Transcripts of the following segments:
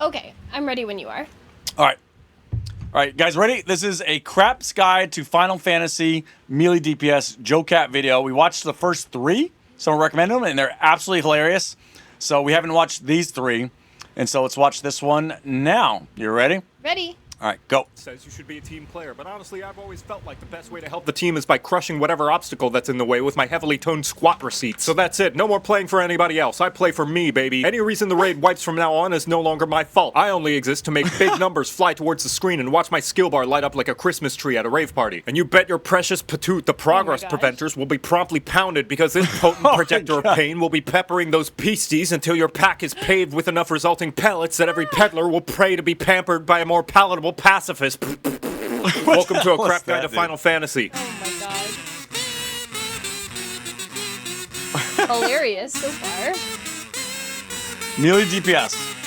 Okay, I'm ready when you are. All right. All right, guys, ready? This is a Crap's Guide to Final Fantasy Melee DPS JoCat video. We watched the first 3. Someone recommended them, and they're absolutely hilarious. So we haven't watched these 3, and so let's watch this one now. You ready? Ready. All right, go. Says you should be a team player, but honestly, I've always felt like the best way to help the team is by crushing whatever obstacle that's in the way with my heavily toned squat receipts. So that's it. No more playing for anybody else. I play for me, baby. Any reason the raid wipes from now on is no longer my fault. I only exist to make big numbers fly towards the screen and watch my skill bar light up like a Christmas tree at a rave party. And you bet your precious patoot the progress preventers will be promptly pounded because this potent projector of pain will be peppering those beasties until your pack is paved with enough resulting pellets that every peddler will pray to be pampered by a more palatable pacifist. Welcome to a crap guide to Final Fantasy. Oh my god. Hilarious so far. Melee DPS.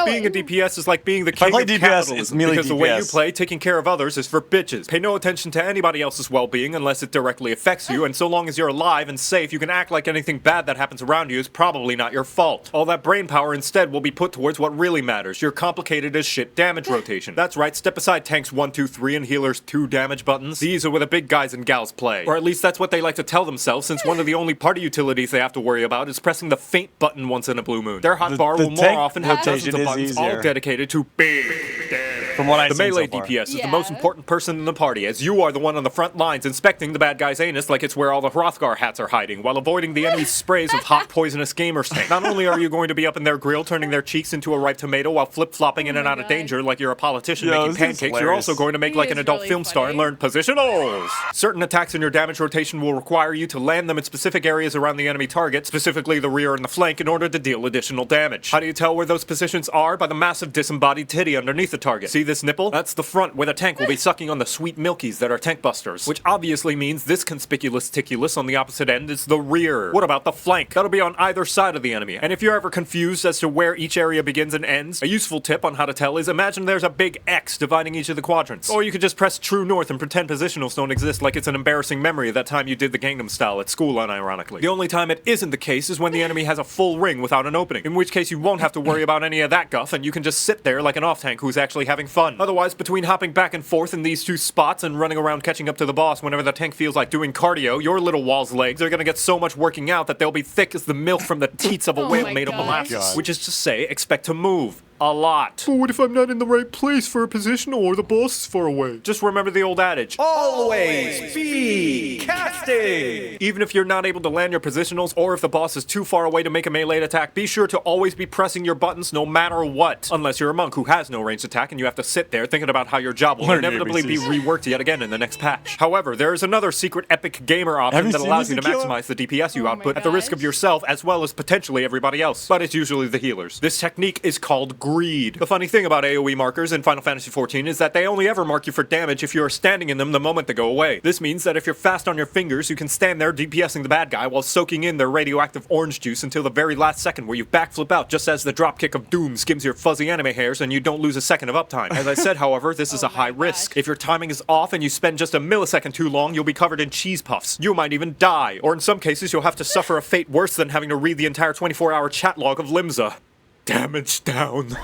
Being a DPS is like being the king of capitalism, because the way you play, taking care of others, is for bitches. Pay no attention to anybody else's well-being unless it directly affects you, and so long as you're alive and safe, you can act like anything bad that happens around you is probably not your fault. All that brain power instead will be put towards what really matters, your complicated as shit damage rotation. That's right, step aside tanks 1, 2, 3 and healers 2 damage buttons. These are where the big guys and gals play. Or at least that's what they like to tell themselves, since one of the only party utilities they have to worry about is pressing the faint button once in a blue moon. Their hotbar will more often have dozens of buttons all dedicated to big damage. From what I've the seen melee so far. DPS is the most important person in the party, as you are the one on the front lines inspecting the bad guy's anus like it's where all the Hrothgar hats are hiding, while avoiding the enemy's sprays of hot, poisonous gamer stank. Not only are you going to be up in their grill, turning their cheeks into a ripe tomato while flip-flopping in and out of danger like you're a politician making pancakes, you're also going to make like an adult film star and learn positionals. Certain attacks in your damage rotation will require you to land them in specific areas around the enemy target, specifically the rear and the flank, in order to deal additional damage. How do you tell where those positions are? By the massive disembodied titty underneath the target. See this nipple? That's the front, where the tank will be sucking on the sweet milkies that are tank busters, which obviously means this conspicuous ticulus on the opposite end is the rear. What about the flank? That'll be on either side of the enemy. And if you're ever confused as to where each area begins and ends, a useful tip on how to tell is imagine there's a big X dividing each of the quadrants. Or you could just press true north and pretend positionals don't exist like it's an embarrassing memory of that time you did the Gangnam Style at school, unironically. The only time it isn't the case is when the enemy has a full ring without an opening, in which case you won't have to worry about any of that guff and you can just sit there like an off-tank who's actually having fun. Otherwise, between hopping back and forth in these 2 spots and running around catching up to the boss whenever the tank feels like doing cardio, your little wall's legs are gonna get so much working out that they'll be thick as the milk from the teats of a whale made of molasses. Which is to say, expect to move a lot. But what if I'm not in the right place for a positional or the boss is far away? Just remember the old adage, always be casting! Even if you're not able to land your positionals or if the boss is too far away to make a melee attack, be sure to always be pressing your buttons no matter what. Unless you're a monk who has no ranged attack and you have to sit there thinking about how your job will inevitably be reworked yet again in the next patch. However, there is another secret epic gamer option that allows you to maximize the DPS you output at the risk of yourself as well as potentially everybody else. But it's usually the healers. This technique is called greed. The funny thing about AoE markers in Final Fantasy XIV is that they only ever mark you for damage if you are standing in them the moment they go away. This means that if you're fast on your fingers, you can stand there DPSing the bad guy while soaking in their radioactive orange juice until the very last second where you backflip out just as the dropkick of doom skims your fuzzy anime hairs and you don't lose a second of uptime. As I said, however, this is a high risk. If your timing is off and you spend just a millisecond too long, you'll be covered in cheese puffs. You might even die. Or in some cases, you'll have to suffer a fate worse than having to read the entire 24-hour chat log of Limsa. Damage down.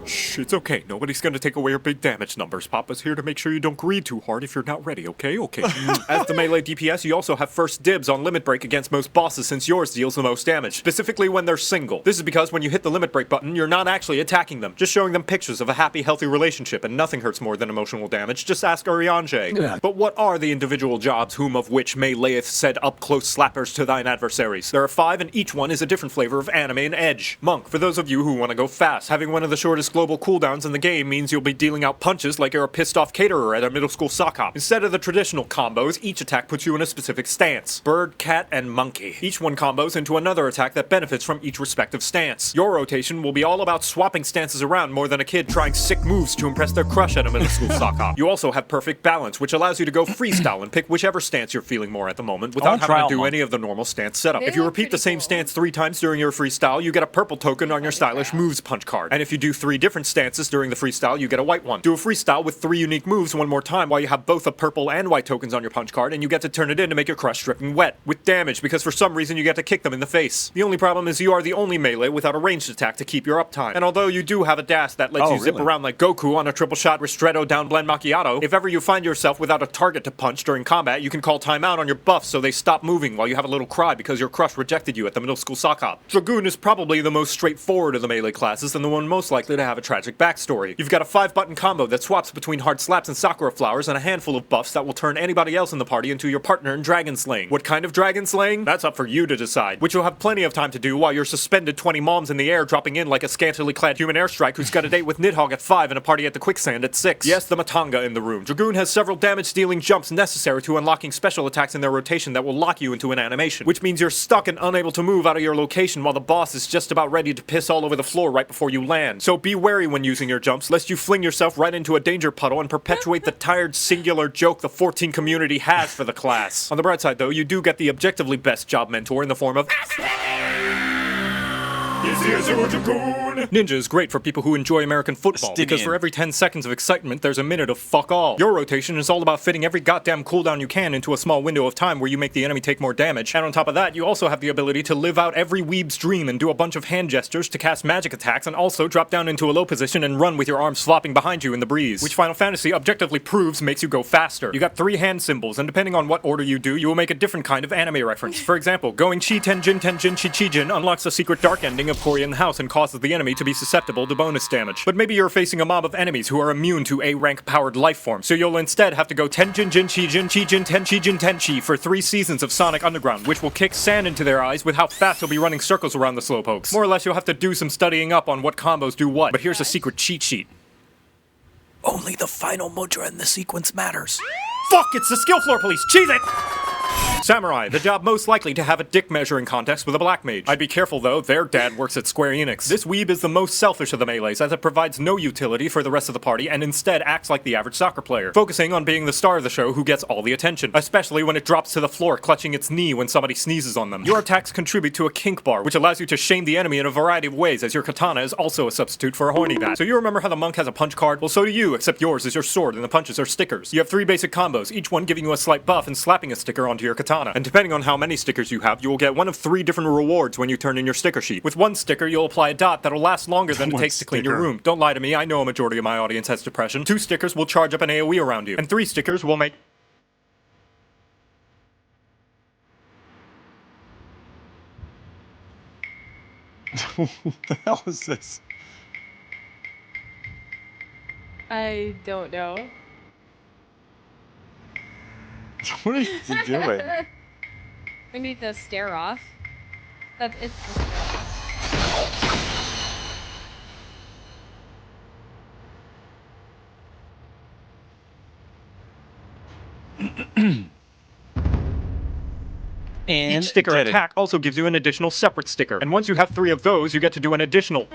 Shh, it's okay. Nobody's gonna take away your big damage numbers. Papa's here to make sure you don't greed too hard if you're not ready, okay? Okay. As the melee DPS, you also have first dibs on limit break against most bosses since yours deals the most damage, specifically when they're single. This is because when you hit the limit break button, you're not actually attacking them, just showing them pictures of a happy, healthy relationship, and nothing hurts more than emotional damage. Just ask Urianger. But what are the individual jobs whom of which meleeeth said up-close slappers to thine adversaries? There are 5, and each one is a different flavor of anime and edge. Monk, for those of you who want to go fast, having one of the shortest global cooldowns in the game means you'll be dealing out punches like you're a pissed-off caterer at a middle school sock hop. Instead of the traditional combos, each attack puts you in a specific stance. Bird, cat, and monkey. Each one combos into another attack that benefits from each respective stance. Your rotation will be all about swapping stances around more than a kid trying sick moves to impress their crush at a middle school sock hop. You also have perfect balance, which allows you to go freestyle and pick whichever stance you're feeling more at the moment without having to do any of the normal stance setup. If you repeat the same stance 3 times during your freestyle, you get a purple token on your stylish moves punch card. And if you do 3 different different stances during the freestyle, you get a white one. Do a freestyle with 3 unique moves one more time while you have both a purple and white tokens on your punch card, and you get to turn it in to make your crush dripping wet, with damage, because for some reason you get to kick them in the face. The only problem is you are the only melee without a ranged attack to keep your uptime. And although you do have a dash that lets you zip around like Goku on a triple shot Ristretto down blend macchiato, if ever you find yourself without a target to punch during combat, you can call timeout on your buffs so they stop moving while you have a little cry because your crush rejected you at the middle school sock hop. Dragoon is probably the most straightforward of the melee classes and the one most likely to have a tragic backstory. You've got a 5-button combo that swaps between hard slaps and sakura flowers and a handful of buffs that will turn anybody else in the party into your partner in dragon slaying. What kind of dragon slaying? That's up for you to decide, which you'll have plenty of time to do while you're suspended 20 moms in the air dropping in like a scantily clad human airstrike who's got a date with Nidhogg at 5 and a party at the quicksand at 6. Yes, the Matanga in the room. Dragoon has several damage-dealing jumps necessary to unlocking special attacks in their rotation that will lock you into an animation, which means you're stuck and unable to move out of your location while the boss is just about ready to piss all over the floor right before you land. So be wary when using your jumps, lest you fling yourself right into a danger puddle and perpetuate the tired singular joke the 14 community has for the class. On the bright side though, you do get the objectively best job mentor in the form of Ninja is great for people who enjoy American football, because for every 10 seconds of excitement, there's a minute of fuck all. Your rotation is all about fitting every goddamn cooldown you can into a small window of time where you make the enemy take more damage, and on top of that, you also have the ability to live out every weeb's dream and do a bunch of hand gestures to cast magic attacks and also drop down into a low position and run with your arms flopping behind you in the breeze, which Final Fantasy objectively proves makes you go faster. You got 3 hand symbols, and depending on what order you do, you will make a different kind of anime reference. For example, going Chi Tenjin Tenjin Chi Chijin unlocks a secret dark ending of Cory in the house and causes the enemy to be susceptible to bonus damage. But maybe you're facing a mob of enemies who are immune to A-rank powered life forms, so you'll instead have to go Tenjin Jin Chijin Chijin Tenchijin Tenchi for 3 seasons of Sonic Underground, which will kick sand into their eyes with how fast you'll be running circles around the slowpokes. More or less, you'll have to do some studying up on what combos do what, but here's a secret cheat sheet. Only the final mudra in the sequence matters. Fuck, it's the skill floor police! Cheese it! Samurai, the job most likely to have a dick measuring contest with a black mage. I'd be careful though, their dad works at Square Enix. This weeb is the most selfish of the melees as it provides no utility for the rest of the party and instead acts like the average soccer player, focusing on being the star of the show who gets all the attention, especially when it drops to the floor clutching its knee when somebody sneezes on them. Your attacks contribute to a kink bar, which allows you to shame the enemy in a variety of ways, as your katana is also a substitute for a horny bat. So you remember how the monk has a punch card? Well, so do you, except yours is your sword and the punches are stickers. You have 3 basic combos, each one giving you a slight buff and slapping a sticker onto your katana. And depending on how many stickers you have, you will get one of 3 different rewards when you turn in your sticker sheet. With 1 sticker, you'll apply a dot that'll last longer than it takes to clean your room. Don't lie to me, I know a majority of my audience has depression. 2 stickers will charge up an AoE around you. And 3 stickers will make... What the hell is this? I don't know. What are you doing? We need to stare off. That it's. And each sticker attack also gives you an additional separate sticker. And once you have 3 of those, you get to do an additional...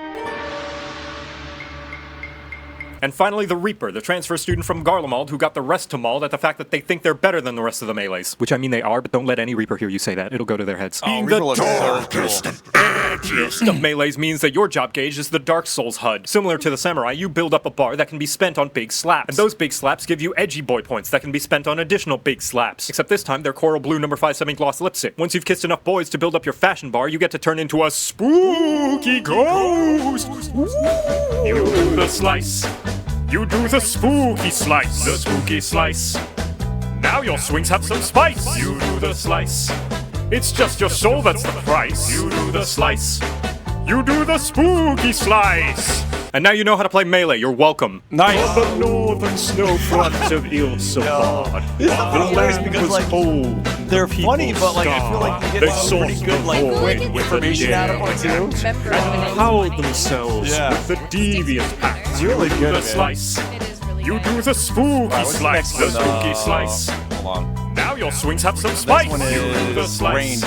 And finally, the Reaper, the transfer student from Garlemald who got the rest to mauled at the fact that they think they're better than the rest of the melees. Which I mean they are, but don't let any Reaper hear you say that. It'll go to their heads. Being the darkest and edgiest of melees means that your job gauge is the Dark Souls HUD. Similar to the Samurai, you build up a bar that can be spent on big slaps. And those big slaps give you edgy boy points that can be spent on additional big slaps. Except this time, they're Coral Blue No. 57 Gloss Lipstick. Once you've kissed enough boys to build up your fashion bar, you get to turn into a spooky ghost. You do the slice. You do the spooky slice. The spooky slice. Now your swings have some spice. You do the slice. It's just your soul that's the price. You do the slice. You do the spooky slice. And now you know how to play Melee. You're welcome. Nice. On the northern snow front of Ilsabad, This is the hilarious land because, was like, cold. they're funny, but like I feel like you get some pretty good like quick information out of them too. And howled themselves with the devious pact. It's really You do good, the man. slice. It is really You good. do the spooky What's the slice. next The one? spooky slice. Hold on. Now your swings have some spice. one You do the is slice. range.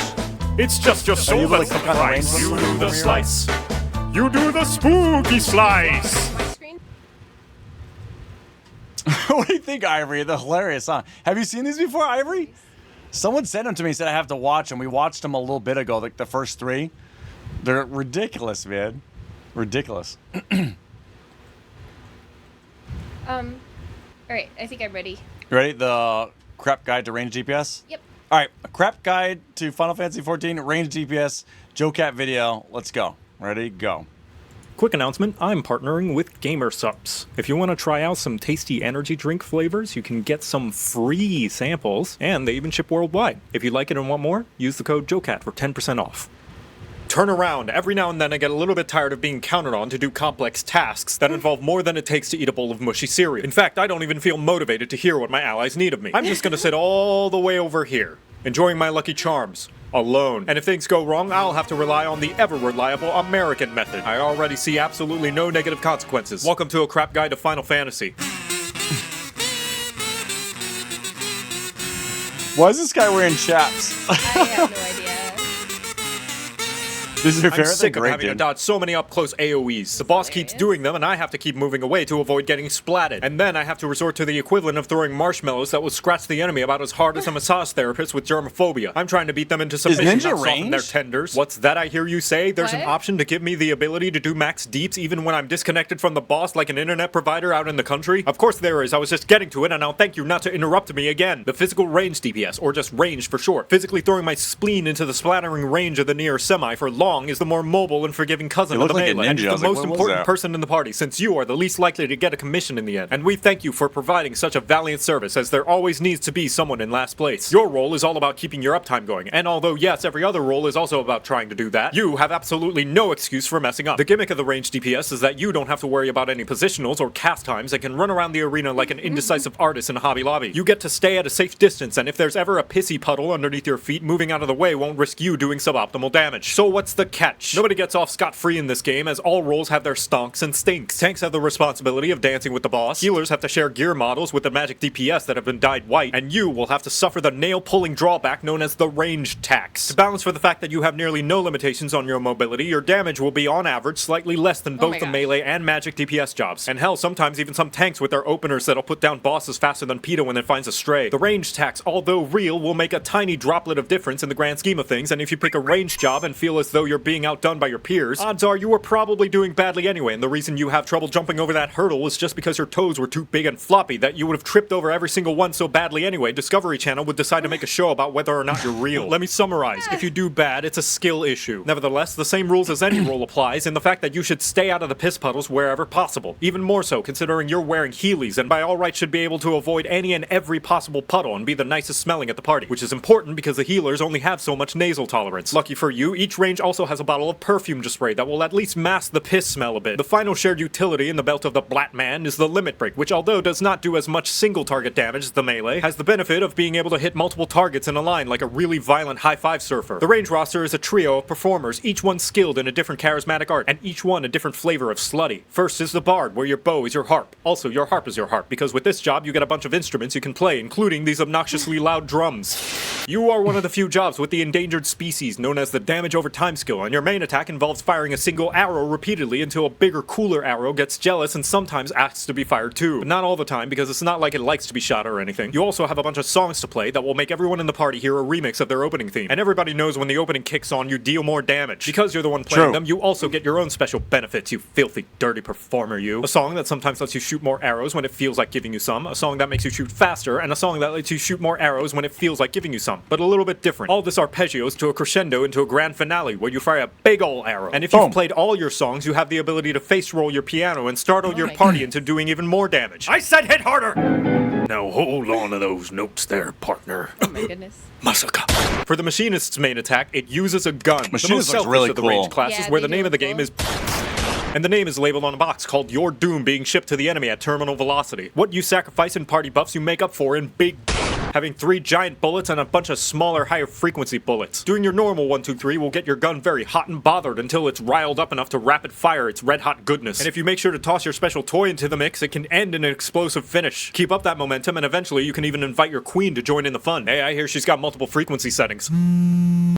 It's just your you soul really that's the click on the range price. You button do over the here? slice. You do the spooky slice. My screen. What do you think, Ivory? The hilarious, huh? Have you seen these before, Ivory? Someone sent them to me and said I have to watch them. We watched them a little bit ago, like the first 3. They're ridiculous, man. Ridiculous. Alright, I think I'm ready. You ready? The crap guide to range DPS? Yep. All right, a crap guide to Final Fantasy XIV range DPS JoCat video. Let's go. Ready? Go. Quick announcement, I'm partnering with GamerSupps. If you want to try out some tasty energy drink flavors, you can get some free samples, and they even ship worldwide. If you like it and want more, use the code JoCat for 10% off. Turn around. Every now and then I get a little bit tired of being counted on to do complex tasks that involve more than it takes to eat a bowl of mushy cereal. In fact, I don't even feel motivated to hear what my allies need of me. I'm just gonna sit all the way over here, enjoying my Lucky Charms. Alone. And if things go wrong, I'll have to rely on the ever-reliable American method. I already see absolutely no negative consequences. Welcome to a crap guide to Final Fantasy. Why is this guy wearing chaps? I have no idea. This is your I'm favorite sick thing? of Great, having to dude. dodge so many up-close AoEs. The boss keeps doing them, and I have to keep moving away to avoid getting splatted. And then I have to resort to the equivalent of throwing marshmallows that will scratch the enemy about as hard as a massage therapist with germophobia. I'm trying to beat them into submission, Ninja not soften their range? tenders. What's that I hear you say? There's an What? option to give me the ability to do max deeps even when I'm disconnected from the boss like an internet provider out in the country? Of course there is. I was just getting to it, and I'll thank you not to interrupt me again. The physical range DPS, or just range for short. Physically throwing my spleen into the splattering range of the near semi for long is the more mobile and forgiving cousin You of look the like a melee, and ninja. is I was the like, most what was important that? person in the party, since you are the least likely to get a commission in the end. And we thank you for providing such a valiant service, as there always needs to be someone in last place. Your role is all about keeping your uptime going, and although yes, every other role is also about trying to do that, you have absolutely no excuse for messing up. The gimmick of the range DPS is that you don't have to worry about any positionals or cast times and can run around the arena like an indecisive artist in a Hobby Lobby. You get to stay at a safe distance, and if there's ever a pissy puddle underneath your feet, moving out of the way won't risk you doing suboptimal damage. So what's the catch? Nobody gets off scot-free in this game, as all roles have their stonks and stinks. Tanks have the responsibility of dancing with the boss, healers have to share gear models with the magic DPS that have been dyed white, and you will have to suffer the nail-pulling drawback known as the range tax. To balance for the fact that you have nearly no limitations on your mobility, your damage will be on average slightly less than both my the gosh. melee and magic DPS jobs. And hell, sometimes even some tanks with their openers that'll put down bosses faster than PETA when it finds a stray. The range tax, although real, will make a tiny droplet of difference in the grand scheme of things, and if you pick a range job and feel as though you're being outdone by your peers, odds are you were probably doing badly anyway, and the reason you have trouble jumping over that hurdle is just because your toes were too big and floppy that you would have tripped over every single one so badly anyway, Discovery Channel would decide to make a show about whether or not you're real. Let me summarize. If you do bad, it's a skill issue. Nevertheless, the same rules as any role applies in the fact that you should stay out of the piss puddles wherever possible. Even more so, considering you're wearing Heelys and by all rights should be able to avoid any and every possible puddle and be the nicest smelling at the party, which is important because the healers only have so much nasal tolerance. Lucky for you, each range also has a bottle of perfume to spray that will at least mask the piss smell a bit. The final shared utility in the belt of the Black Man is the Limit Break, which although does not do as much single target damage as the melee, has the benefit of being able to hit multiple targets in a line like a really violent high-five surfer. The range roster is a trio of performers, each one skilled in a different charismatic art, and each one a different flavor of slutty. First is the Bard, where your bow is your harp. Also, your harp is your harp, because with this job you get a bunch of instruments you can play, including these obnoxiously loud drums. You are one of the few jobs with the endangered species known as the damage over time skill, and your main attack involves firing a single arrow repeatedly until a bigger, cooler arrow gets jealous and sometimes asks to be fired too. But not all the time, because it's not like it likes to be shot or anything. You also have a bunch of songs to play that will make everyone in the party hear a remix of their opening theme. And everybody knows when the opening kicks on, you deal more damage. Because you're the one playing True. them, you also get your own special benefits, you filthy, dirty performer, you. A song that sometimes lets you shoot more arrows when it feels like giving you some, a song that makes you shoot faster, and a song that lets you shoot more arrows when it feels like giving you some. But a little bit different. All this arpeggios to a crescendo into a grand finale where you fire a big ol' arrow. And if Boom. you've played all your songs, you have the ability to face roll your piano and startle your my party into doing even more damage. I said hit harder! Now hold on to those notes there, partner. Oh my goodness. Masaka. For the Machinist's main attack, it uses a gun. The Machinist most looks selfish really of the cool. range classes, Yeah, where they the name do of the look game cool. is... And the name is labeled on a box called Your Doom being shipped to the enemy at terminal velocity. What you sacrifice in party buffs you make up for in big... having 3 giant bullets and a bunch of smaller, higher frequency bullets. Doing your normal 1-2-3 will get your gun very hot and bothered until it's riled up enough to rapid fire its red hot goodness. And if you make sure to toss your special toy into the mix, it can end in an explosive finish. Keep up that momentum and eventually you can even invite your queen to join in the fun. Hey, I hear she's got multiple frequency settings.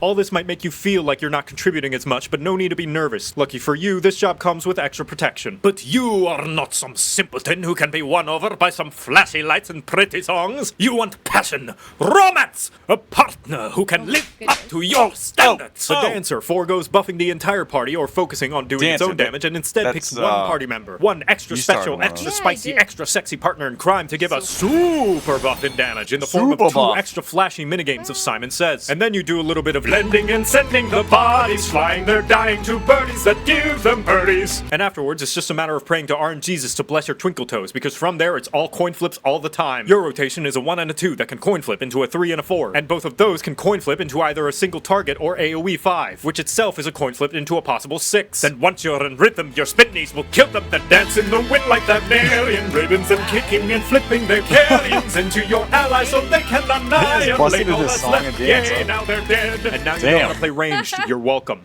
All this might make you feel like you're not contributing as much, but no need to be nervous. Lucky for you, this job comes with extra protection. But you are not some simpleton who can be won over by some flashy lights and pretty songs. You want passion, romance, a partner who can live up to your standards. The dancer foregoes buffing the entire party or focusing on doing its own damage and instead picks one party member, one extra special, extra spicy, extra sexy partner in crime to give a super buff in damage in the form of 2 extra flashy minigames of Simon Says. And then you do a little bit of blending and sending the bodies flying their dying to birdies that give them birdies. And afterwards, it's just a matter of praying to RNGesus to bless your twinkle toes, because from there it's all coin flips all the time. Your rotation is a 1 and a 2 that can coin flip into a 3 and a 4, and both of those can coin flip into either a single target or AoE 5, which itself is a coin flip into a possible 6. And once you're in rhythm, your spin knees will kill them that dance in the wind like that million ribbons and kicking and flipping their carrions into your allies so they can annihilate all that's left. Yeah, now they're dead. And now you know how to play ranged. You're welcome.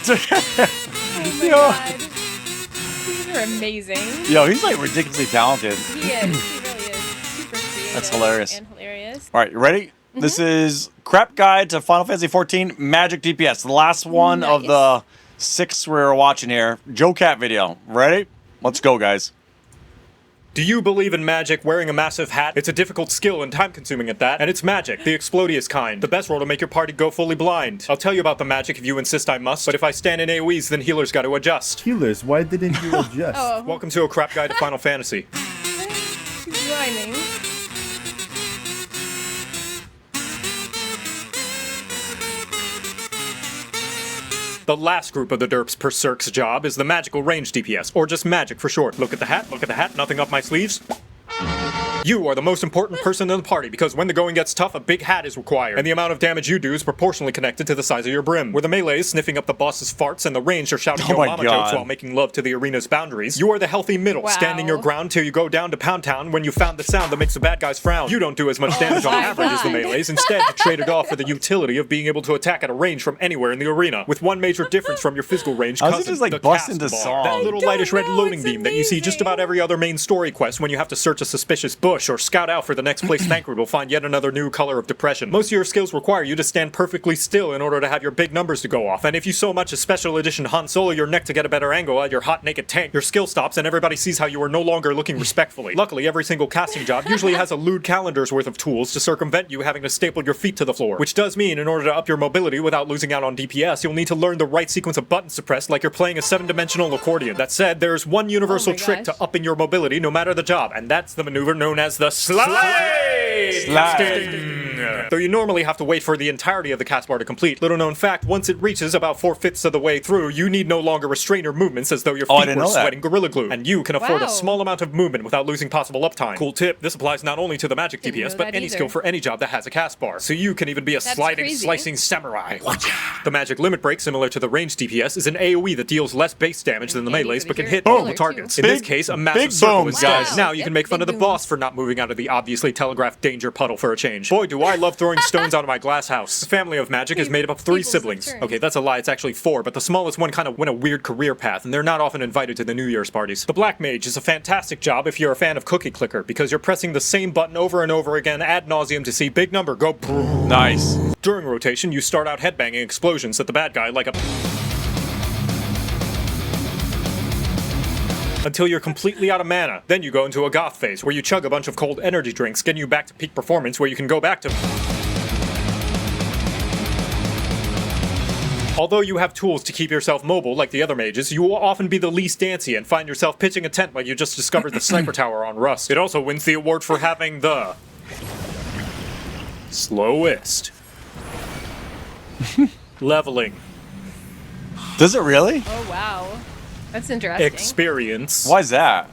Oh my god. These are amazing. Yo, he's like ridiculously talented. He is. He really is. Super creative. That's hilarious. And hilarious. All right, you ready? This is Crap Guide to Final Fantasy XIV Magic DPS. The last one of the 6 we're watching here. JoCat video. Ready? Let's go, guys. Do you believe in magic? Wearing a massive hat? It's a difficult skill and time-consuming at that. And it's magic, the explodious kind. The best role to make your party go fully blind. I'll tell you about the magic if you insist I must, but if I stand in AoEs, then healers got to adjust. Healers, why didn't you adjust? Welcome to a Crap Guide to Final Fantasy. He's rhyming. The last group of the derps per Cirque's job is the magical range DPS, or just magic for short. Look at the hat, nothing up my sleeves. You are the most important person in the party because when the going gets tough, a big hat is required. And the amount of damage you do is proportionally connected to the size of your brim. Where the melee is sniffing up the boss's farts and the range are shouting your mama jokes while making love to the arena's boundaries. You are the healthy middle, standing your ground till you go down to Pound Town when you found the sound that makes the bad guys frown. You don't do as much damage on average as the melees. Instead, you trade it off for the utility of being able to attack at a range from anywhere in the arena. With one major difference from your physical range cousin, the cast bar. That little lightish red loading beam that you see just about every other main story quest when you have to search a suspicious bush or scout out for the next place banquet will find yet another new color of depression. Most of your skills require you to stand perfectly still in order to have your big numbers to go off, and if you so much as special edition Han Solo your neck to get a better angle at your hot naked tank, your skill stops and everybody sees how you are no longer looking respectfully. Luckily, every single casting job usually has a lewd calendar's worth of tools to circumvent you having to staple your feet to the floor, which does mean in order to up your mobility without losing out on DPS, you'll need to learn the right sequence of buttons to press like you're playing a 7-dimensional accordion. That said, there's one universal trick to upping your mobility no matter the job, and that's the maneuver known as the slide! Though you normally have to wait for the entirety of the cast bar to complete. Little known fact, once it reaches about 4/5 of the way through, you need no longer restrain your movements as though your feet were sweating Gorilla Glue. And you can afford a small amount of movement without losing possible uptime. Cool tip, this applies not only to the magic DPS, but any skill for any job that has a cast bar. So you can even be a sliding, slicing samurai. The magic limit break, similar to the range DPS, is an AoE that deals less base damage than the melees, but can hit all the targets. In this case, a massive circle instead. Now you can make fun of the boss for not moving out of the obviously telegraphed danger puddle for a change. Boy, do I love throwing stones out of my glass house. The family of magic is made up of 3 siblings. Okay, that's a lie, it's actually 4, but the smallest one kind of went a weird career path, and they're not often invited to the New Year's parties. The Black Mage is a fantastic job if you're a fan of Cookie Clicker, because you're pressing the same button over and over again ad nauseum to see big number go boom. Nice. During rotation, you start out headbanging explosions at the bad guy like a... until you're completely out of mana. Then you go into a goth phase, where you chug a bunch of cold energy drinks, getting you back to peak performance, where you can go back to... Although you have tools to keep yourself mobile, like the other mages, you will often be the least dancy and find yourself pitching a tent like you just discovered the sniper tower on Rust. It also wins the award for having the... slowest... leveling. Does it really? Oh, wow. That's interesting. Experience. Why is that?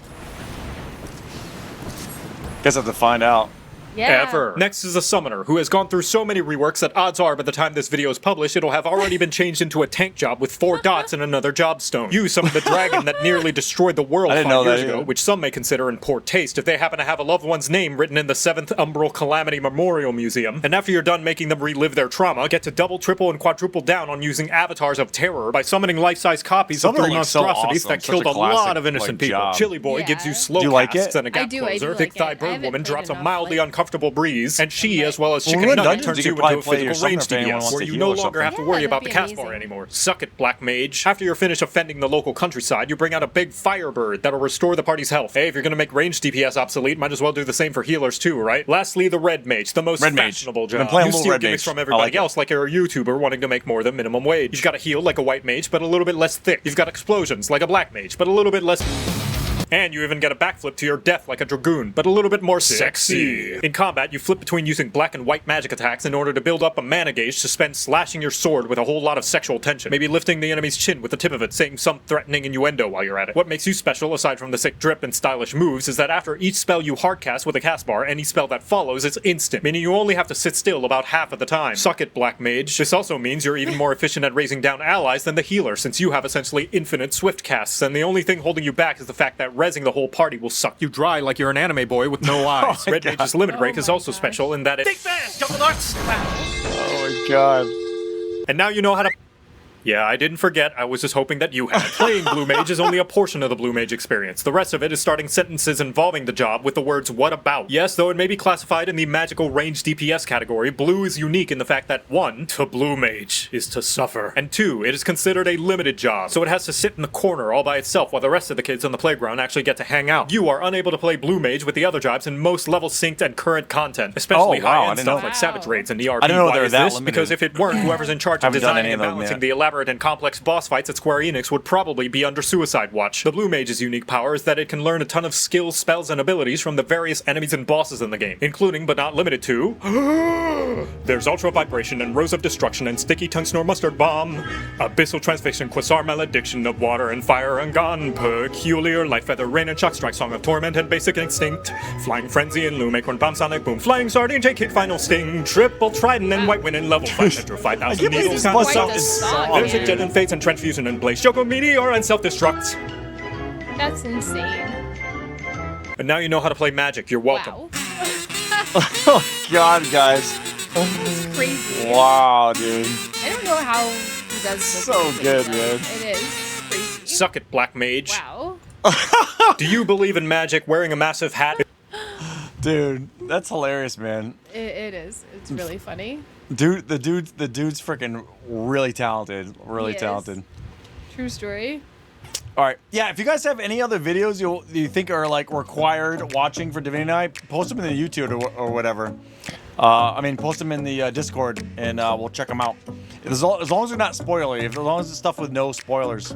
Guess I have to find out. Yeah. Ever. Next is a summoner who has gone through so many reworks that odds are by the time this video is published it'll have already been changed into a tank job with 4 dots and another job stone. You summoned the dragon that nearly destroyed the world 5 years ago, which some may consider in poor taste if they happen to have a loved one's name written in the 7th Umbral Calamity Memorial Museum. And after you're done making them relive their trauma, get to double, triple, and quadruple down on using avatars of terror by summoning life-size copies of 3 monstrosities that killed a lot of innocent people. Chili Boy gives you slow casts and a gap closer. Thick Thigh Bird Woman drops a mildly uncomfortable comfortable breeze, and she, as well as Well, Chicken in Nugget, Dungeons, turns you you could probably into a play your physical range summoner if anyone DPS, wants where to you heal no or longer have to something. worry Yeah, about the that'd cast be bar amazing. anymore. Suck it, Black Mage. After you're finished offending the local countryside, you bring out a big firebird that'll restore the party's health. Hey, if you're gonna make ranged DPS obsolete, might as well do the same for healers too, right? Lastly, the Red Mage, the most Red Mage. fashionable I've been job. playing a You little steal Red gimmicks Mage. from I everybody like it. else, like you're a YouTuber wanting to make more than minimum wage. You've got a heal like a White Mage, but a little bit less thick. You've got explosions like a Black Mage, but a little bit less. And you even get a backflip to your death like a Dragoon, but a little bit more sexy. In combat, you flip between using black and white magic attacks in order to build up a mana gauge to spend slashing your sword with a whole lot of sexual tension. Maybe lifting the enemy's chin with the tip of it, saying some threatening innuendo while you're at it. What makes you special, aside from the sick drip and stylish moves, is that after each spell you hardcast with a cast bar, any spell that follows is instant, meaning you only have to sit still about half of the time. Suck it, Black Mage. This also means you're even more efficient at raising down allies than the healer, since you have essentially infinite swift casts, and the only thing holding you back is the fact that rezzing the whole party will suck you dry like you're an anime boy with no eyes. my Red God. Mage's limit Oh break is my also gosh. special in that it. Big fast, double arts! Oh my god. And now you know how to. Yeah, I didn't forget. I was just hoping that you had. Playing Blue Mage is only a portion of the Blue Mage experience. The rest of it is starting sentences involving the job with the words "what about." Yes, though it may be classified in the magical range DPS category, Blue is unique in the fact that 1. To Blue Mage is to suffer, and 2. It is considered a limited job, so it has to sit in the corner all by itself while the rest of the kids on the playground actually get to hang out. You are unable to play Blue Mage with the other jobs in most level synced and current content, especially Oh, wow, I high-end didn't stuff know like that. Savage Raids and ERP. I didn't know Why they were is that this? limited. Because if it weren't, whoever's in charge of Haven't done designing any and of them balancing yet. the elaborate and complex boss fights at Square Enix would probably be under Suicide Watch. The Blue Mage's unique power is that it can learn a ton of skills, spells, and abilities from the various enemies and bosses in the game, including but not limited to. There's Ultra Vibration and Rose of Destruction and Sticky Tongue Snore Mustard Bomb, Abyssal Transfixion, Quasar Malediction of Water and Fire and Gun, Peculiar Light Feather Rain and Shock Strike, Song of Torment and Basic Instinct, Flying Frenzy and Loom, Acorn Bomb Sonic Boom, Flying Sardine, J-Kick Final Sting, Triple Trident and White Wind and Level 5 Metro 5000 I can't believe Needles. this bust Quite out the this song, song. There's a dude. Jet and Fates and Transfusion and Blaze, Choco Meteor and Self-Destruct. That's insane. And now you know how to play Magic. You're welcome. Wow. Oh god, guys. It's crazy. Wow, dude. I don't know how he does this. So good, man. It is crazy. Suck it, Black Mage. Wow. Do you believe in magic? Wearing a massive hat? Dude, that's hilarious, man. It is. It's really funny. Dude, the dude's freaking really talented. Really He is. talented. True story. All right. Yeah, if you guys have any other videos you think are like required watching for Divinity Night, post them in the YouTube or whatever. I mean, post them in the Discord and we'll check them out. As long as they're not spoilery, as long as it's stuff with no spoilers,